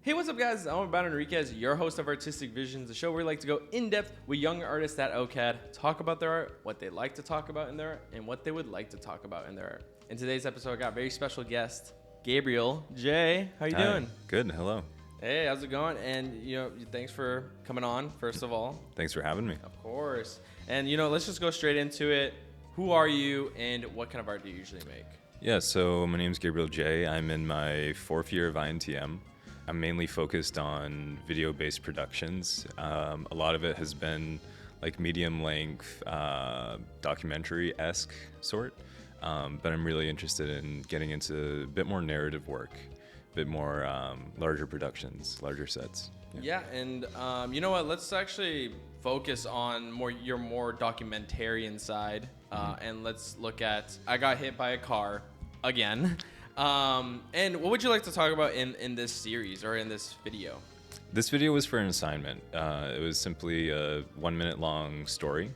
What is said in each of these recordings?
Hey, what's up, guys? I'm about Enriquez, your host of Artistic Visions, the show where we like to go in depth with young artists at OCAD, talk about their art, what they like to talk about in their art, and what they would like to talk about in their art. In today's episode, I got a very special guest, Gabriel J. How you doing? Good. Hello. Hey, how's it going? And thanks for coming on. First of all, Thanks for having me. of course. And let's just go straight into it. Who are you, and what kind of art do you usually make? Yeah. So my name's Gabriel J. I'm in my fourth year of INTM. I'm mainly focused on video-based productions. A lot of it has been like medium-length, documentary-esque sort, but I'm really interested in getting into a bit more narrative work, a bit more larger productions, larger sets. Yeah, and you know what? Let's actually focus on your more documentarian side, and let's look at I got hit by a car again. And what would you like to talk about in this series or in this video? This video was for an assignment. It was simply a 1 minute long story,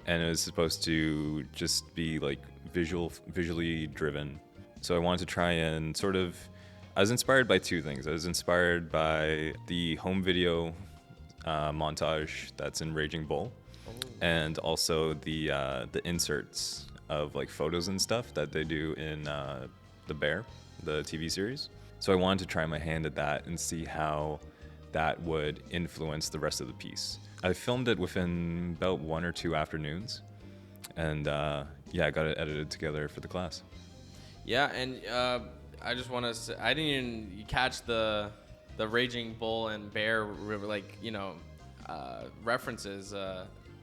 and it was supposed to just be like visually driven. So I wanted to try and I was inspired by two things. I was inspired by the home video montage that's in Raging Bull, and also the inserts of like photos and stuff that they do in The Bear, the TV series. So I wanted to try my hand at that and see how that would influence the rest of the piece. I filmed it within about 1 or 2 afternoons, and I got it edited together for the class. Yeah, and I just want to say, I didn't even catch the Raging Bull and Bear references,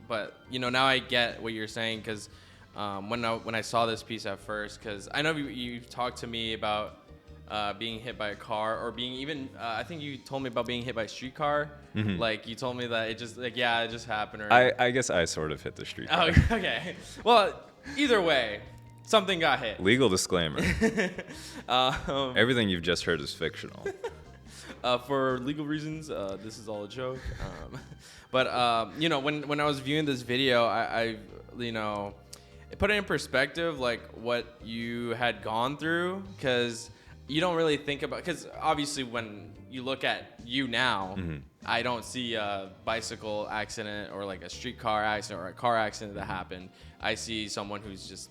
but now I get what you're saying, because when I saw this piece at first, because I know you talked to me about being hit by a car, or being even I think you told me about being hit by a streetcar. Mm-hmm. Like you told me that it just happened. Or I guess I sort of hit the streetcar. Oh, okay. Well, either way, something got hit. Legal disclaimer. Everything you've just heard is fictional. For legal reasons, this is all a joke. But when I was viewing this video, I put it in perspective, like what you had gone through, because you don't really think about, because obviously when you look at you now, mm-hmm. I don't see a bicycle accident or like a streetcar accident or a car accident that happened. I see someone who's just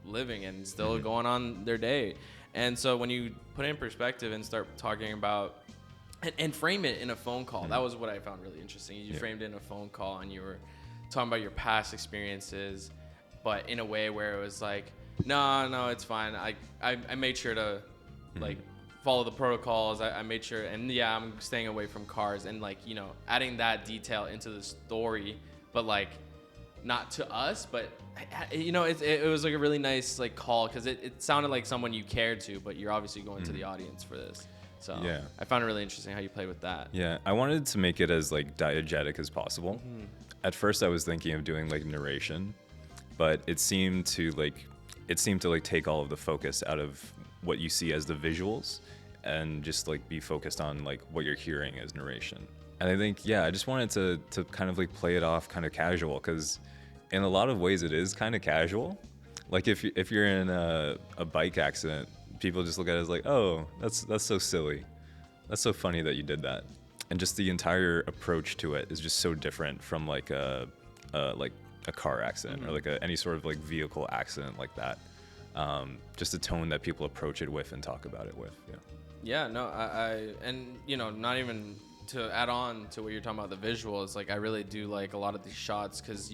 living and still mm-hmm. going on their day. And so when you put it in perspective and start talking about and frame it in a phone call, mm-hmm. that was what I found really interesting. You framed it in a phone call, and you were talking about your past experiences, but in a way where it was like, no, it's fine. I made sure to like follow the protocols. I made sure, and I'm staying away from cars, and adding that detail into the story, but like not to us, but it was like a really nice like call, because it sounded like someone you cared to, but you're obviously going to the audience for this. So yeah. I found it really interesting how you played with that. Yeah, I wanted to make it as like diegetic as possible. Mm-hmm. At first I was thinking of doing like narration, but it seemed to take all of the focus out of what you see as the visuals, and just like be focused on like what you're hearing as narration. And I think, I just wanted to kind of like play it off kind of casual, because in a lot of ways it is kind of casual. Like if you're in a bike accident, people just look at it as like, oh, that's so silly. That's so funny that you did that. And just the entire approach to it is just so different from like a car accident, mm-hmm. or like any sort of like vehicle accident like that. Just the tone that people approach it with and talk about it with. Yeah, no, not even to add on to what you're talking about, the visuals, like I really do like a lot of these shots, because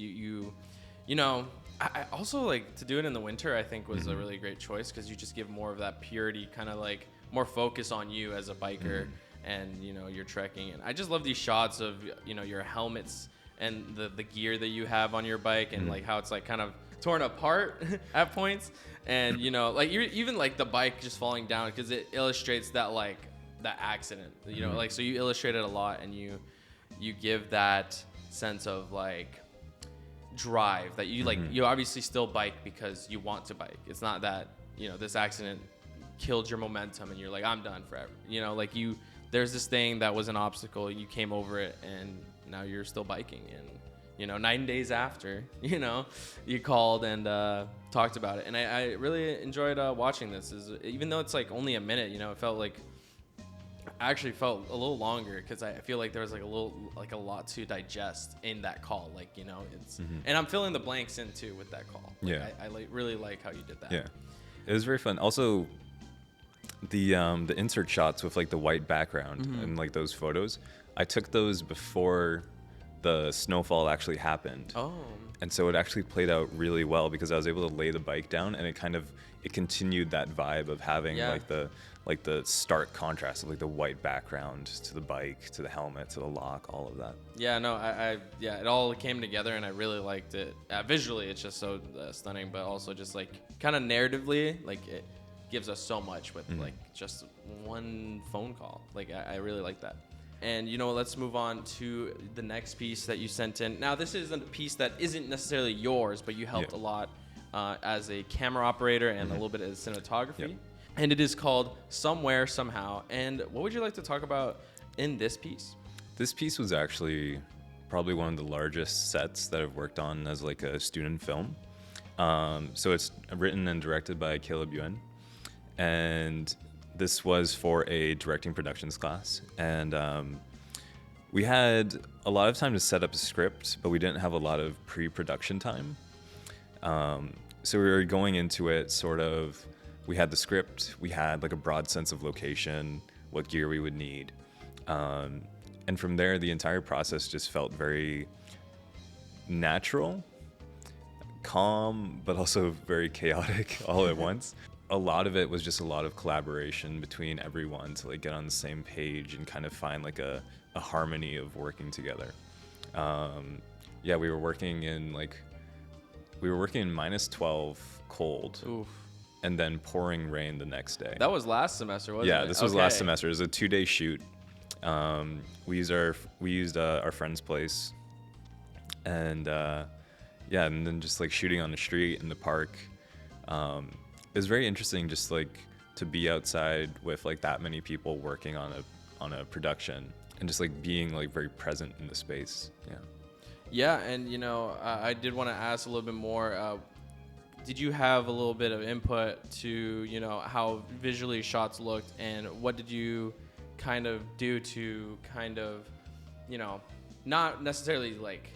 I also like to do it in the winter. I think was mm-hmm. a really great choice, because you just give more of that purity, kind of like more focus on you as a biker, mm-hmm. and you're trekking. And I just love these shots of your helmets and the gear that you have on your bike, and mm-hmm. like how it's like kind of torn apart at points, and like you're even like the bike just falling down, because it illustrates that like that accident, mm-hmm. like, so you illustrate it a lot, and you give that sense of like drive that you like, mm-hmm. you obviously still bike because you want to bike. It's not that this accident killed your momentum and you're like, I'm done forever. Like there's this thing that was an obstacle, you came over it, and now you're still biking. And 9 days after, you called and talked about it. And I really enjoyed watching this. Even though it's like only a minute, it felt like actually felt a little longer because I feel like there was like a lot to digest in that call. Like, you know, it's and I'm filling the blanks in too with that call. Like, Yeah. I really like how you did that. Yeah, it was very fun. Also, the insert shots with like the white background and like those photos, I took those before the snowfall actually happened. Oh. And so it actually played out really well because I was able to lay the bike down, and it continued that vibe of having like the stark contrast of like the white background to the bike, to the helmet, to the lock, all of that. Yeah, no, yeah, it all came together, and I really liked it. Visually, it's just so stunning, but also just like kind of narratively, like it gives us so much with like just one phone call. Like I really like that. And you know, let's move on to the next piece that you sent in. Now, this is a piece that isn't necessarily yours, but you helped a lot as a camera operator and a little bit as cinematography. Yep. And it is called Somewhere, Somehow. And what would you like to talk about in this piece? This piece was actually probably one of the largest sets that I've worked on as like a student film. So it's written and directed by Caleb Yuen. And this was for a directing productions class. And we had a lot of time to set up a script, but we didn't have a lot of pre-production time. So we were going into it sort of, we had the script, we had like a broad sense of location, what gear we would need. And from there, the entire process just felt very natural, calm, but also very chaotic all at once. A lot of it was just a lot of collaboration between everyone to like get on the same page and kind of find like a harmony of working together. Yeah, we were working in -12 cold. Oof. And then pouring rain the next day. That was last semester, wasn't it? Yeah, this was last semester. It was a 2-day shoot. We used our friend's place, and and then just like shooting on the street in the park. It was very interesting, just like to be outside with like that many people working on a production, and just like being like very present in the space. Yeah. Yeah, and you know, I did want to ask a little bit more. Did you have a little bit of input to, you know, how visually shots looked, and what did you kind of do to kind of, you know, not necessarily like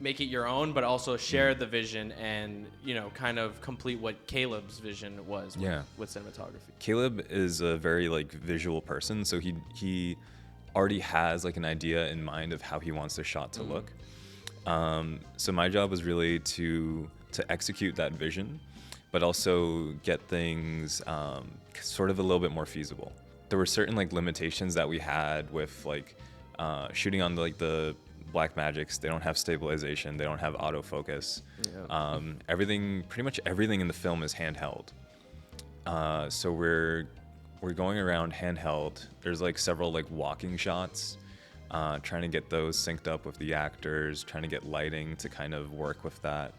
make it your own, but also share the vision and, you know, kind of complete what Caleb's vision was with cinematography? Caleb is a very like visual person, so he already has like an idea in mind of how he wants the shot to look. So my job was really to execute that vision, but also get things sort of a little bit more feasible. There were certain like limitations that we had with like shooting on the Blackmagics. They don't have stabilization. They don't have autofocus. Yeah. Pretty much everything in the film is handheld. So we're going around handheld. There's like several like walking shots. Trying to get those synced up with the actors, trying to get lighting to kind of work with that.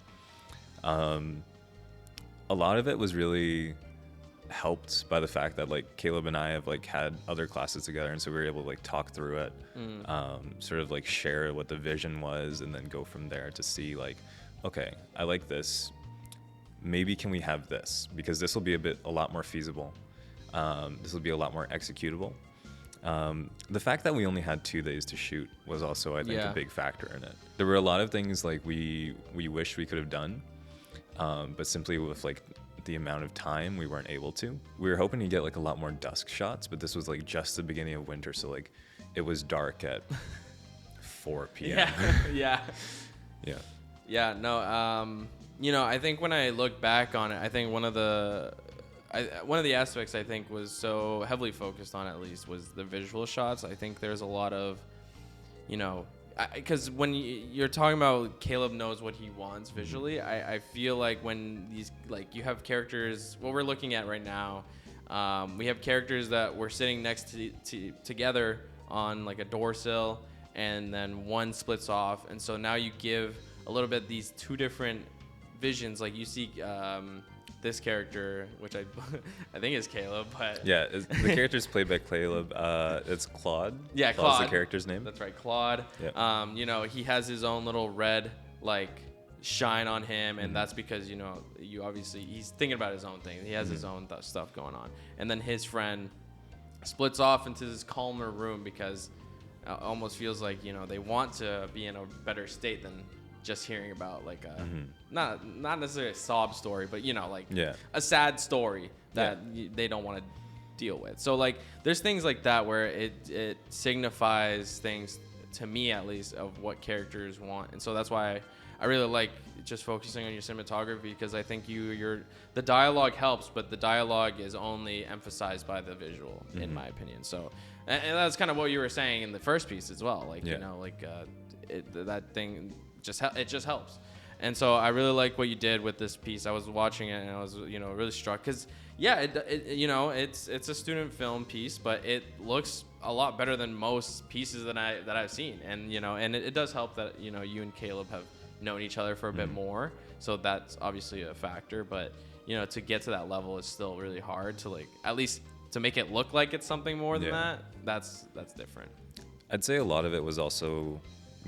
A lot of it was really helped by the fact that like Caleb and I have like had other classes together, and so we were able to like talk through it, sort of like share what the vision was, and then go from there to see like, okay, I like this. Maybe can we have this, because this will be a lot more feasible. This will be a lot more executable. The fact that we only had 2 days to shoot was also, I think, a big factor in it. There were a lot of things like we wished we could have done, but simply with like the amount of time, we weren't able to. We were hoping to get like a lot more dusk shots, but this was like just the beginning of winter, so like it was dark at 4 p.m. Yeah. No. You know, I think when I look back on it, I think one of the aspects I think was so heavily focused on, at least, was the visual shots. I think there's a lot of, you know, because when you're talking about Caleb knows what he wants visually, I feel like when these, like, you have characters, what we're looking at right now, we have characters that we're sitting next to together on like a door sill, and then one splits off, and so now you give a little bit these 2 different visions. Like you see this character, which I think is Caleb, but yeah, the character's played by Caleb. It's Claude. Yeah, Claude's the character's name. That's right, Claude. Yeah. You know, he has his own little red like shine on him, and that's because, you know, he's thinking about his own thing. He has his own stuff going on, and then his friend splits off into this calmer room because it almost feels like, they want to be in a better state than just hearing about like a not necessarily a sob story, but like a sad story that they don't want to deal with. So like there's things like that where it signifies things, to me at least, of what characters want. And so that's why I really like just focusing on your cinematography, because I think the dialogue helps, but the dialogue is only emphasized by the visual, in my opinion. So and that's kind of what you were saying in the first piece as well, like that thing it just helps. And so I really like what you did with this piece. I was watching it and I was really struck because it's a student film piece, but it looks a lot better than most pieces that I've seen. And and it does help that you and Caleb have known each other for a bit more, so that's obviously a factor. But to get to that level is still really hard to, like, at least to make it look like it's something more than that. That's different. I'd say a lot of it was also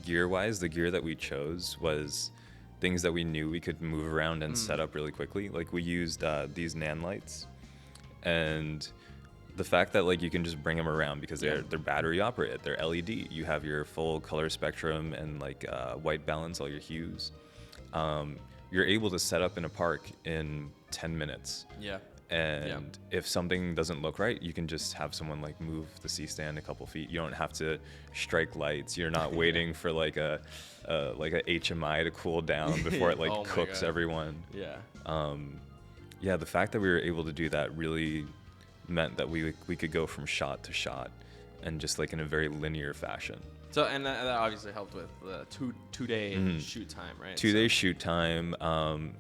gear-wise. The gear that we chose was things that we knew we could move around and set up really quickly. Like we used these NAN lights, and the fact that like you can just bring them around because they're battery operated, they're LED. You have your full color spectrum and like white balance, all your hues. You're able to set up in a park in 10 minutes. Yeah. And if something doesn't look right, you can just have someone like move the C-stand a couple feet. You don't have to strike lights. You're not waiting for like a HMI to cool down before it like cooks everyone. Yeah. The fact that we were able to do that really meant that we could go from shot to shot and just like in a very linear fashion. So, and that obviously helped with the two-day shoot time, right? 2 day shoot time.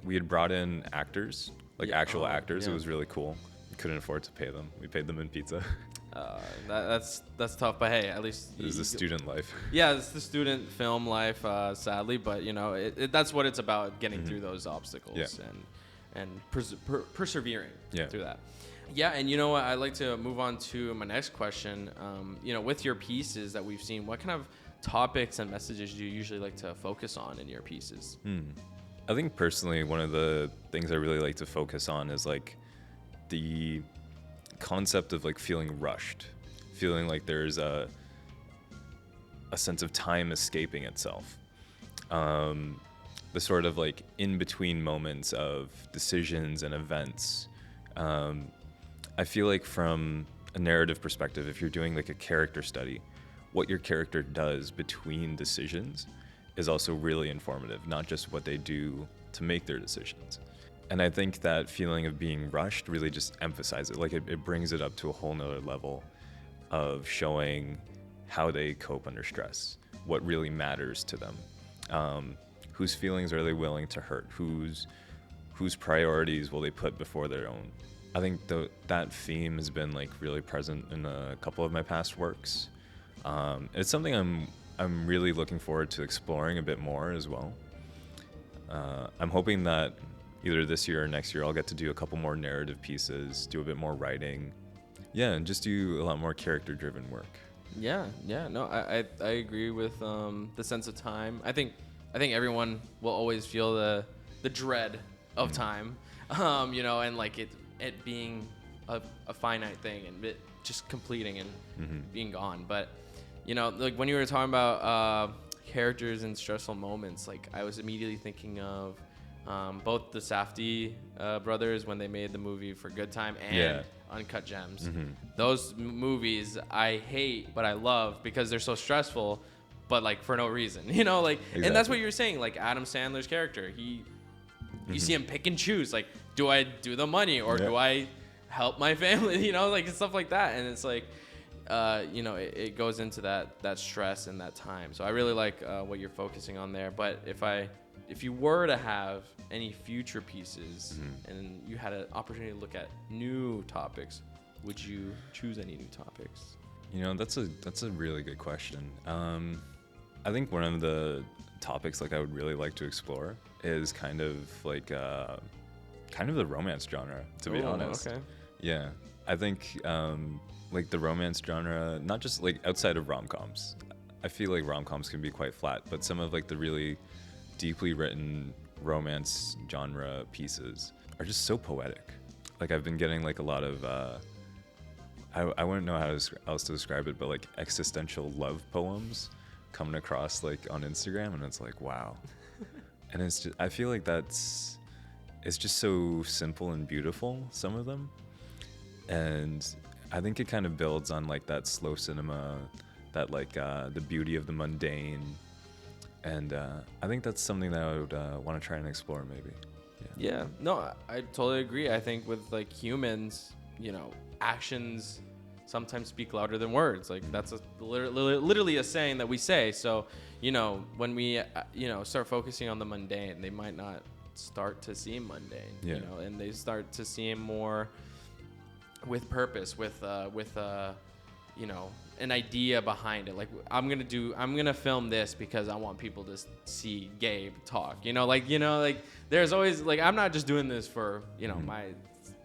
We had brought in actors. Like actual actors. Yeah. It was really cool. We couldn't afford to pay them. We paid them in pizza. That's tough, but hey, at least it was the student life. Yeah, it's the student film life, sadly, but that's what it's about, getting through those obstacles and persevering through that. Yeah, and I'd like to move on to my next question. With your pieces that we've seen, what kind of topics and messages do you usually like to focus on in your pieces? I think personally, one of the things I really like to focus on is like the concept of like feeling rushed, feeling like there's a sense of time escaping itself. The sort of like in between moments of decisions and events. I feel like from a narrative perspective, if you're doing like a character study, what your character does between decisions is also really informative, not just what they do to make their decisions. And I think that feeling of being rushed really just emphasizes it. Like it brings it up to a whole nother level of showing how they cope under stress, what really matters to them, whose feelings are they willing to hurt, whose priorities will they put before their own. I think that theme has been like really present in a couple of my past works. It's something I'm really looking forward to exploring a bit more as well. I'm hoping that either this year or next year I'll get to do a couple more narrative pieces, do a bit more writing, and just do a lot more character-driven work. No, I agree with the sense of time. I think everyone will always feel the dread of time, and like it being a finite thing and it just completing and being gone. But like when you were talking about characters and stressful moments, like I was immediately thinking of both the Safdie brothers when they made the movie For Good Time and Uncut Gems. Those movies I hate, but I love because they're so stressful, but like for no reason, like, exactly. And that's what you were saying, like Adam Sandler's character, you see him pick and choose, like, do I do the money or do I help my family, like stuff like that. And it's like, it goes into that stress and that time. So I really like what you're focusing on there. But if you were to have any future pieces and you had an opportunity to look at new topics, would you choose any new topics? That's a really good question. I think one of the topics like I would really like to explore is kind of the romance genre, to be honest. Okay. Yeah, I think like the romance genre, not just like outside of rom-coms. I feel like rom-coms can be quite flat, but some of like the really deeply written romance genre pieces are just so poetic. Like I've been getting like a lot of I wouldn't know how else to describe it, but like existential love poems coming across like on Instagram, and it's like, wow. And it's just, I feel like it's just so simple and beautiful, some of them. And I think it kind of builds on like that slow cinema, that like the beauty of the mundane. And I think that's something that I would want to try and explore maybe. Yeah, no, I totally agree. I think with like humans, you know, actions sometimes speak louder than words. Like that's literally a saying that we say. So, you know, when we, start focusing on the mundane, they might not start to seem mundane, you know, and they start to seem more with purpose, with an idea behind it. Like I'm gonna film this because I want people to see Gabe talk, like there's always like, I'm not just doing this for, my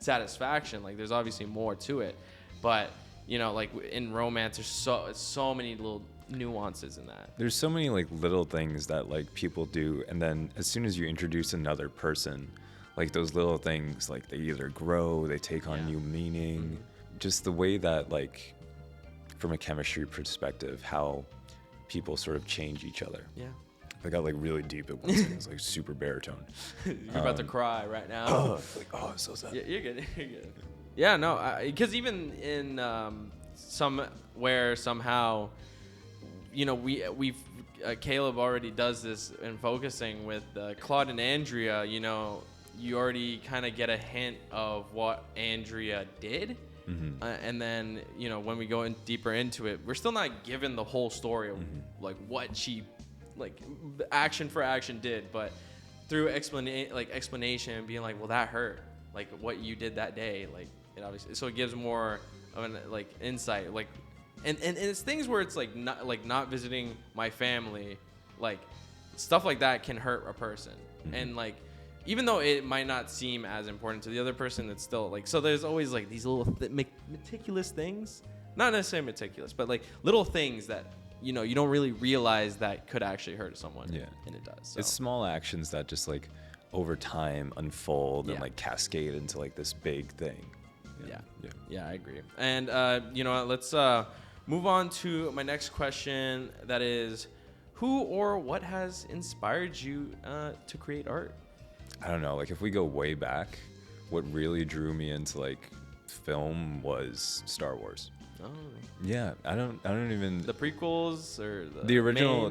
satisfaction. Like there's obviously more to it, but like in romance, there's so many little nuances in that. There's so many like little things that like people do, and then as soon as you introduce another person, like those little things, like they either grow, they take on new meaning. Just the way that like from a chemistry perspective, how people sort of change each other. Yeah. I got like really deep at one second. It's like super baritone. You're about to cry right now. It's so sad. Yeah, you're good. You're good. Yeah, no, because even in somewhere somehow, we've Caleb already does this in focusing with Claude and Andrea. You already kind of get a hint of what Andrea did. Mm-hmm. And then, when we go in deeper into it, we're still not given the whole story of like what she, like action for action did, but through explanation, being like, well, that hurt, like what you did that day, like it obviously, so it gives more of an like insight, like, and it's things where it's like not visiting my family, like stuff like that can hurt a person, and like, even though it might not seem as important to the other person, it's still like, so there's always like these little meticulous things, not necessarily meticulous, but like little things that, you don't really realize that could actually hurt someone. Yeah. And it does. So. It's small actions that just like over time unfold and like cascade into like this big thing. Yeah, I agree. And, let's move on to my next question. That is, who or what has inspired you to create art? I don't know. Like if we go way back, what really drew me into like film was Star Wars. Oh. Yeah, I don't even the prequels or the original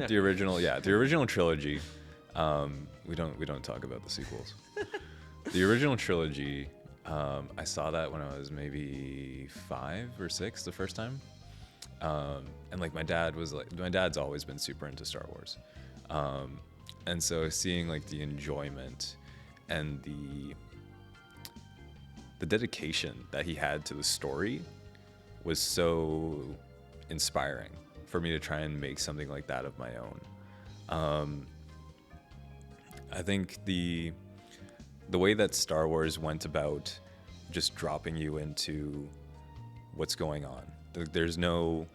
trilogy. We don't talk about the sequels. The original trilogy, I saw that when I was maybe 5 or 6 the first time. And like my dad's always been super into Star Wars. And so seeing like the enjoyment and the dedication that he had to the story was so inspiring for me to try and make something like that of my own. I think the way that Star Wars went about just dropping you into what's going on. There's no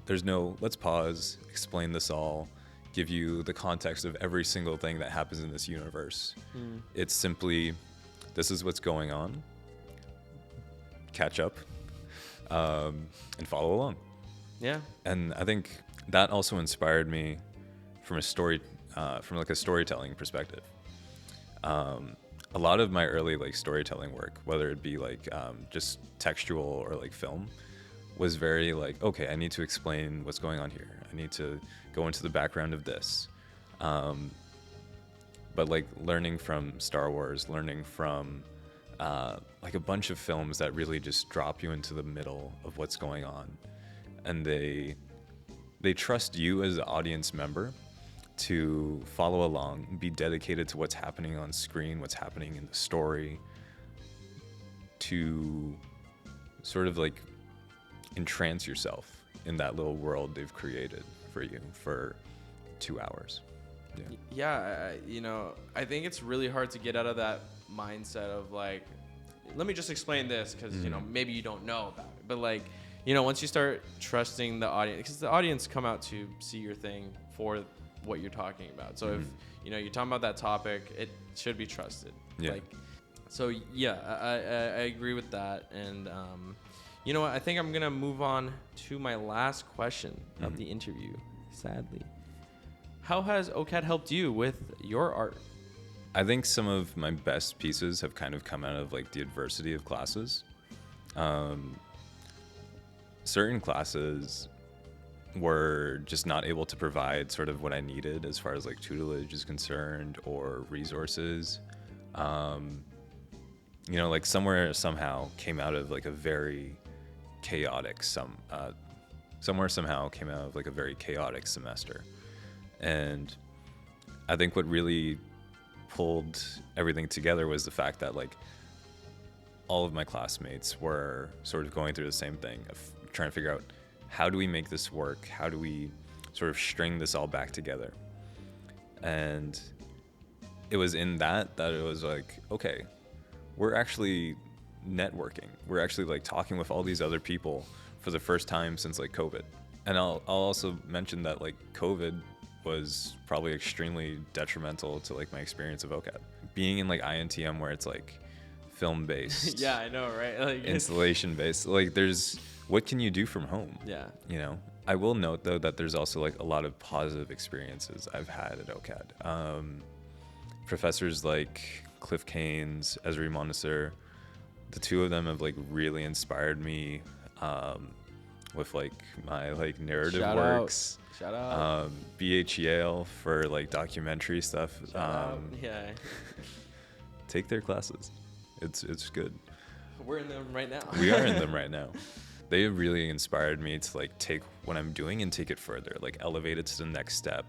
let's pause, explain this all, give you the context of every single thing that happens in this universe. It's simply, this is what's going on, catch up, and follow along. Yeah. And I think that also inspired me from a storytelling perspective. A lot of my early like storytelling work, whether it be like just textual or like film, was very like, okay, I need to explain what's going on here. I need to go into the background of this. But like learning from Star Wars, learning from like a bunch of films that really just drop you into the middle of what's going on. And they trust you as an audience member to follow along, be dedicated to what's happening on screen, what's happening in the story, to sort of like entrance yourself in that little world they've created for you for 2 hours. I think it's really hard to get out of that mindset of like, let me just explain this because maybe you don't know about it, but like, once you start trusting the audience, because the audience come out to see your thing for what you're talking about. So if you're talking about that topic, it should be trusted. I agree with that. And You know what? I think I'm gonna move on to my last question of the interview. Sadly, how has OCAD helped you with your art? I think some of my best pieces have kind of come out of like the adversity of classes. Certain classes were just not able to provide sort of what I needed as far as like tutelage is concerned or resources. You know, like somehow came out of like a very chaotic semester. And I think what really pulled everything together was the fact that like all of my classmates were sort of going through the same thing of trying to figure out, how do we make this work? How do we sort of string this all back together? And it was in that it was like, okay, we're actually networking. We're actually like talking with all these other people for the first time since like COVID. And I'll also mention that like COVID was probably extremely detrimental to like my experience of OCAD. Being in like INTM where it's like film based. Yeah, I know, right? Like installation based. Like what can you do from home? Yeah. You know? I will note though that there's also like a lot of positive experiences I've had at OCAD. Professors like Cliff Keynes, Esri Montessor, the two of them have like really inspired me with like my like narrative works. Shout out. BH Yale for like documentary stuff. Yeah. Take their classes. It's good. We're in them right now. We are in them right now. They really inspired me to like take what I'm doing and take it further, like elevate it to the next step,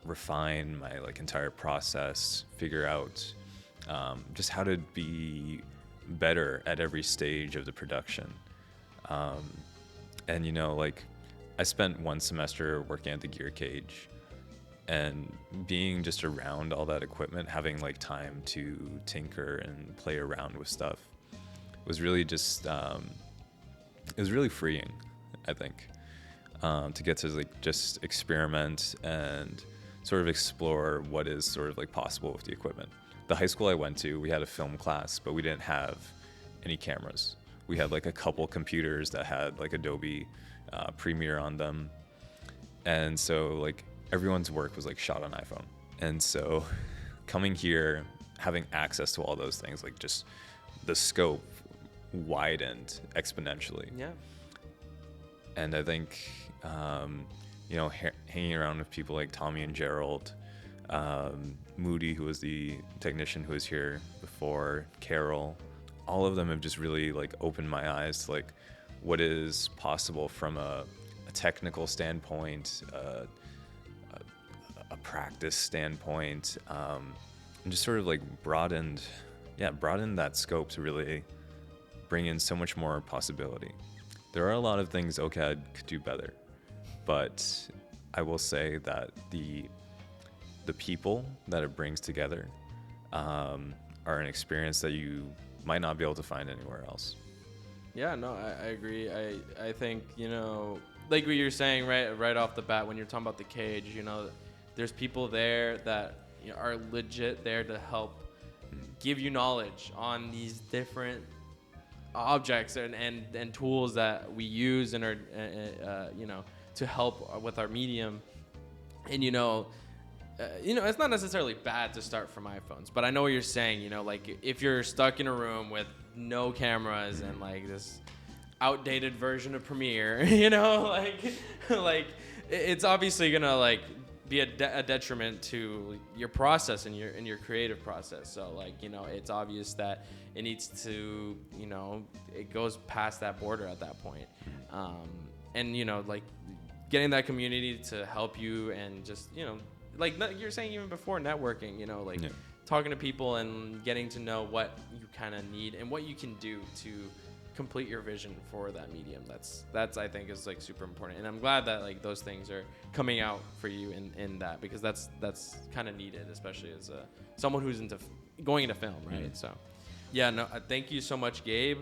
refine my like entire process, figure out just how to be better at every stage of the production. And you know, like I spent one semester working at the gear cage, and being just around all that equipment, having like time to tinker and play around with stuff was really just it was really freeing, I think, to get to like just experiment and sort of explore what is sort of like possible with the equipment. The high school I went to, we had a film class, but we didn't have any cameras. We had like a couple computers that had like Adobe Premiere on them. And so like everyone's work was like shot on iPhone. And so coming here, having access to all those things, like just the scope widened exponentially. Yeah. And I think, you know, hanging around with people like Tommy and Gerald, Moody, who was the technician who was here before, Carol, all of them have just really like opened my eyes to like what is possible from a technical standpoint, a practice standpoint, and just sort of like broadened that scope to really bring in so much more possibility. There are a lot of things OCAD could do better, but I will say that the people that it brings together are an experience that you might not be able to find anywhere else. Yeah, no, I agree. I think, you know, like what you're saying right off the bat when you're talking about the cage, you know, there's people there that, you know, are legit there to help give you knowledge on these different objects and tools that we use in our, you know, to help with our medium. And, you know, it's not necessarily bad to start from iPhones, but I know what you're saying, you know, like if you're stuck in a room with no cameras and like this outdated version of Premiere, you know, like it's obviously gonna like be a detriment to your process and your creative process. So like, you know, it's obvious that it needs to, you know, it goes past that border at that point. And, you know, like getting that community to help you and just, you know, like you're saying even before networking, you know, like talking to people and getting to know what you kind of need and what you can do to complete your vision for that medium. That's I think is like super important. And I'm glad that like those things are coming out for you in that, because that's kind of needed, especially as someone who's going into film, right? So yeah, no, thank you so much, Gabe,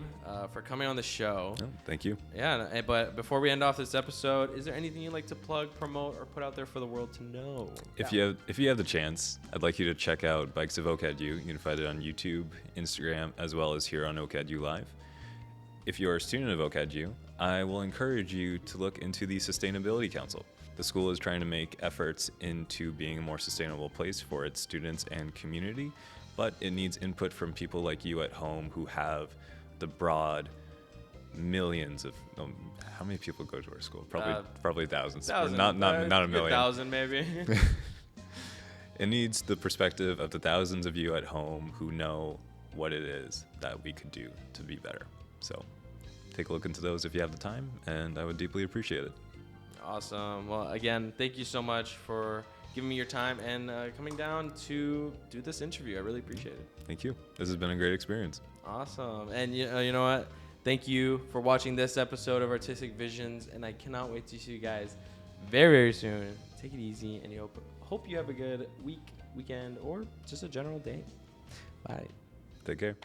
for coming on the show. Oh, thank you. Yeah, but before we end off this episode, is there anything you'd like to plug, promote, or put out there for the world to know? If you have the chance, I'd like you to check out Bikes of OCAD U. You can find it on YouTube, Instagram, as well as here on OCAD U Live. If you're a student of OCAD I will encourage you to look into the Sustainability Council. The school is trying to make efforts into being a more sustainable place for its students and community, but it needs input from people like you at home who have the broad millions of how many people go to our school? Probably thousands. Not a million. 1,000 maybe. It needs the perspective of the thousands of you at home who know what it is that we could do to be better. So take a look into those if you have the time, and I would deeply appreciate it. Awesome. Well, again, thank you so much for giving me your time and coming down to do this interview. I really appreciate it. Thank you. This has been a great experience. Awesome. And you know what? Thank you for watching this episode of Artistic Visions, and I cannot wait to see you guys very, very soon. Take it easy, and hope you have a good weekend, or just a general day. Bye. Take care.